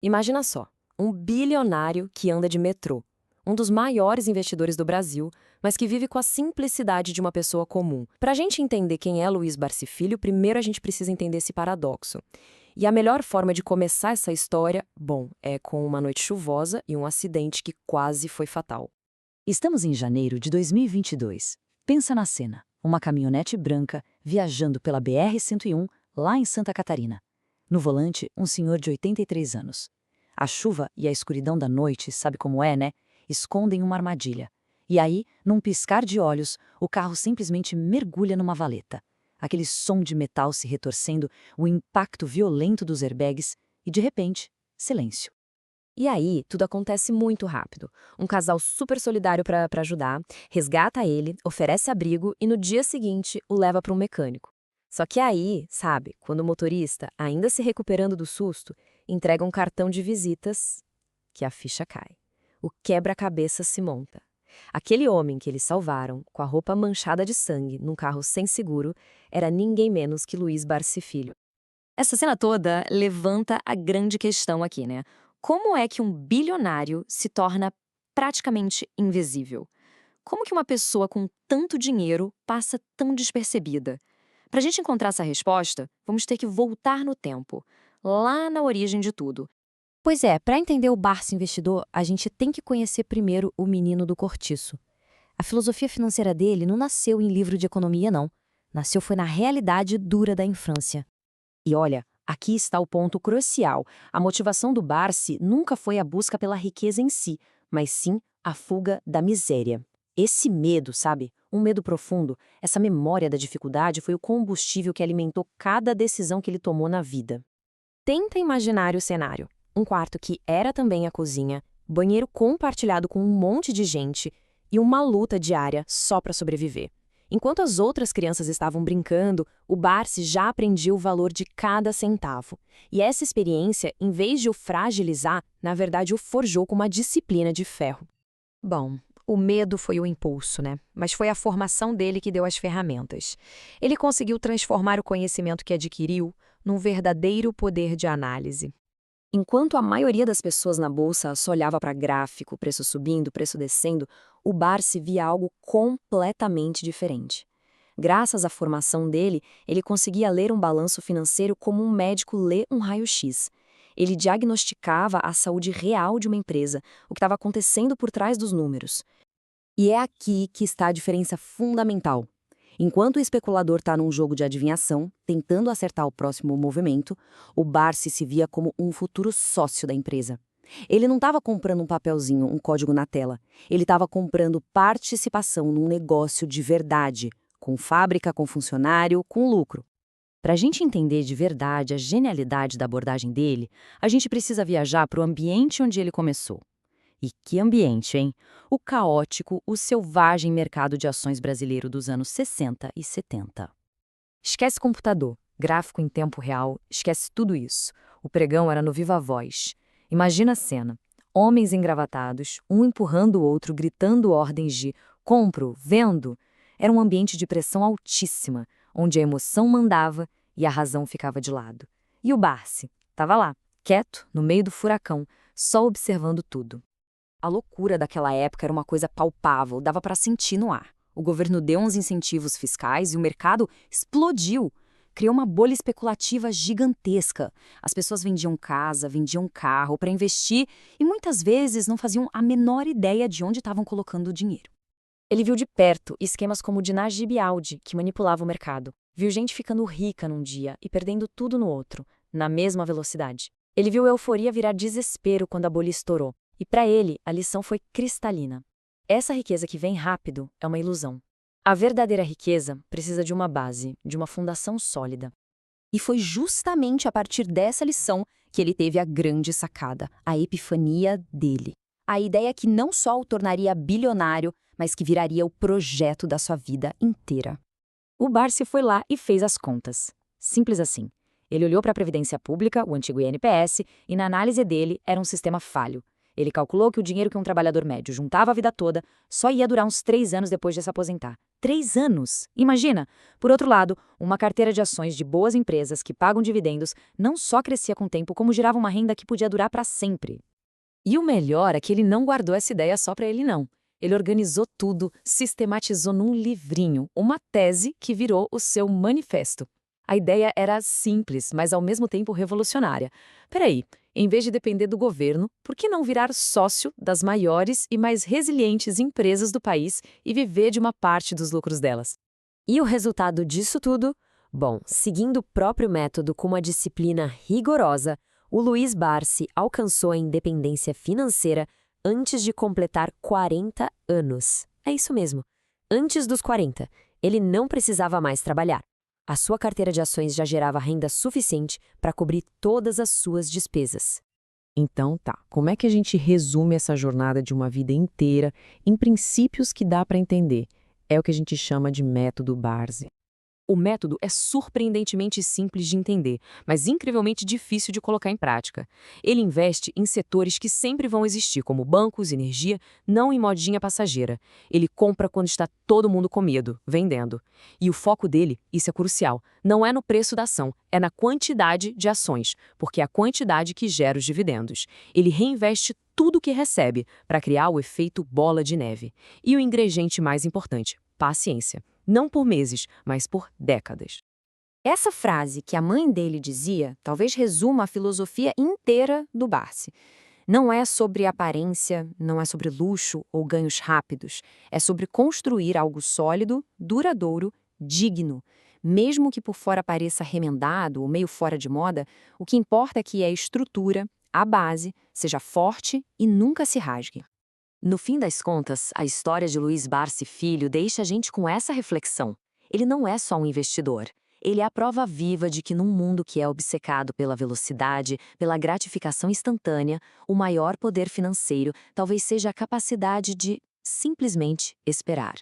Imagina só, um bilionário que anda de metrô, um dos maiores investidores do Brasil, mas que vive com a simplicidade de uma pessoa comum. Para a gente entender quem é Luiz Barsi Filho, primeiro a gente precisa entender esse paradoxo. E a melhor forma de começar essa história, bom, é com uma noite chuvosa e um acidente que quase foi fatal. Estamos em janeiro de 2022. Pensa na cena: uma caminhonete branca viajando pela BR-101 lá em Santa Catarina. No volante, um senhor de 83 anos. A chuva e a escuridão da noite, sabe como é, né? Escondem uma armadilha. E aí, num piscar de olhos, o carro simplesmente mergulha numa valeta. Aquele som de metal se retorcendo, o impacto violento dos airbags e, de repente, silêncio. E aí, tudo acontece muito rápido. Um casal super solidário para ajudar, resgata ele, oferece abrigo e no dia seguinte o leva para um mecânico. Só que aí, sabe, quando o motorista, ainda se recuperando do susto, entrega um cartão de visitas, que a ficha cai. O quebra-cabeça se monta. Aquele homem que eles salvaram, com a roupa manchada de sangue, num carro sem seguro, era ninguém menos que Luiz Barsi Filho. Essa cena toda levanta a grande questão aqui, né? Como é que um bilionário se torna praticamente invisível? Como que uma pessoa com tanto dinheiro passa tão despercebida? Para a gente encontrar essa resposta, vamos ter que voltar no tempo, lá na origem de tudo. Pois é, para entender o Barsi investidor, a gente tem que conhecer primeiro o menino do cortiço. A filosofia financeira dele não nasceu em livro de economia, não. Nasceu foi na realidade dura da infância. E olha, aqui está o ponto crucial. A motivação do Barsi nunca foi a busca pela riqueza em si, mas sim a fuga da miséria. Esse medo, sabe? Um medo profundo, essa memória da dificuldade foi o combustível que alimentou cada decisão que ele tomou na vida. Tenta imaginar o cenário. Um quarto que era também a cozinha, banheiro compartilhado com um monte de gente e uma luta diária só para sobreviver. Enquanto as outras crianças estavam brincando, o Barsi já aprendia o valor de cada centavo. E essa experiência, em vez de o fragilizar, na verdade o forjou com uma disciplina de ferro. Bom, o medo foi o impulso, né? Mas foi a formação dele que deu as ferramentas. Ele conseguiu transformar o conhecimento que adquiriu num verdadeiro poder de análise. Enquanto a maioria das pessoas na bolsa só olhava para gráfico, preço subindo, preço descendo, o Barsi via algo completamente diferente. Graças à formação dele, ele conseguia ler um balanço financeiro como um médico lê um raio-x. Ele diagnosticava a saúde real de uma empresa, o que estava acontecendo por trás dos números. E é aqui que está a diferença fundamental. Enquanto o especulador está num jogo de adivinhação, tentando acertar o próximo movimento, o Barsi se via como um futuro sócio da empresa. Ele não estava comprando um papelzinho, um código na tela. Ele estava comprando participação num negócio de verdade, com fábrica, com funcionário, com lucro. Para a gente entender de verdade a genialidade da abordagem dele, a gente precisa viajar para o ambiente onde ele começou. E que ambiente, hein? O caótico, o selvagem mercado de ações brasileiro dos anos 60 e 70. Esquece computador, gráfico em tempo real, esquece tudo isso. O pregão era no viva voz. Imagina a cena. Homens engravatados, um empurrando o outro, gritando ordens de compro, vendo. Era um ambiente de pressão altíssima, onde a emoção mandava e a razão ficava de lado. E o Barsi estava lá, quieto, no meio do furacão, só observando tudo. A loucura daquela época era uma coisa palpável, dava para sentir no ar. O governo deu uns incentivos fiscais e o mercado explodiu. Criou uma bolha especulativa gigantesca. As pessoas vendiam casa, vendiam carro para investir e muitas vezes não faziam a menor ideia de onde estavam colocando o dinheiro. Ele viu de perto esquemas como o de Najib Aldi, que manipulava o mercado. Viu gente ficando rica num dia e perdendo tudo no outro, na mesma velocidade. Ele viu euforia virar desespero quando a bolha estourou. E para ele, a lição foi cristalina. Essa riqueza que vem rápido é uma ilusão. A verdadeira riqueza precisa de uma base, de uma fundação sólida. E foi justamente a partir dessa lição que ele teve a grande sacada, a epifania dele. A ideia que não só o tornaria bilionário, mas que viraria o projeto da sua vida inteira. O Barsi foi lá e fez as contas. Simples assim. Ele olhou para a Previdência Pública, o antigo INPS, e na análise dele era um sistema falho. Ele calculou que o dinheiro que um trabalhador médio juntava a vida toda só ia durar uns 3 anos depois de se aposentar. 3 anos! Imagina! Por outro lado, uma carteira de ações de boas empresas que pagam dividendos não só crescia com o tempo, como gerava uma renda que podia durar para sempre. E o melhor é que ele não guardou essa ideia só para ele, não. Ele organizou tudo, sistematizou num livrinho, uma tese que virou o seu manifesto. A ideia era simples, mas ao mesmo tempo revolucionária. Peraí, em vez de depender do governo, por que não virar sócio das maiores e mais resilientes empresas do país e viver de uma parte dos lucros delas? E o resultado disso tudo? Bom, seguindo o próprio método com uma disciplina rigorosa, o Luiz Barsi alcançou a independência financeira antes de completar 40 anos. É isso mesmo. Antes dos 40, ele não precisava mais trabalhar. A sua carteira de ações já gerava renda suficiente para cobrir todas as suas despesas. Então tá, como é que a gente resume essa jornada de uma vida inteira em princípios que dá para entender? É o que a gente chama de método Barsi. O método é surpreendentemente simples de entender, mas incrivelmente difícil de colocar em prática. Ele investe em setores que sempre vão existir, como bancos, energia, não em modinha passageira. Ele compra quando está todo mundo com medo, vendendo. E o foco dele, isso é crucial, não é no preço da ação, é na quantidade de ações, porque é a quantidade que gera os dividendos. Ele reinveste tudo o que recebe para criar o efeito bola de neve. E o ingrediente mais importante, paciência. Não por meses, mas por décadas. Essa frase que a mãe dele dizia talvez resuma a filosofia inteira do Barsi. Não é sobre aparência, não é sobre luxo ou ganhos rápidos. É sobre construir algo sólido, duradouro, digno. Mesmo que por fora pareça remendado ou meio fora de moda, o que importa é que a estrutura, a base, seja forte e nunca se rasgue. No fim das contas, a história de Luiz Barsi Filho deixa a gente com essa reflexão. Ele não é só um investidor. Ele é a prova viva de que num mundo que é obcecado pela velocidade, pela gratificação instantânea, o maior poder financeiro talvez seja a capacidade de simplesmente esperar.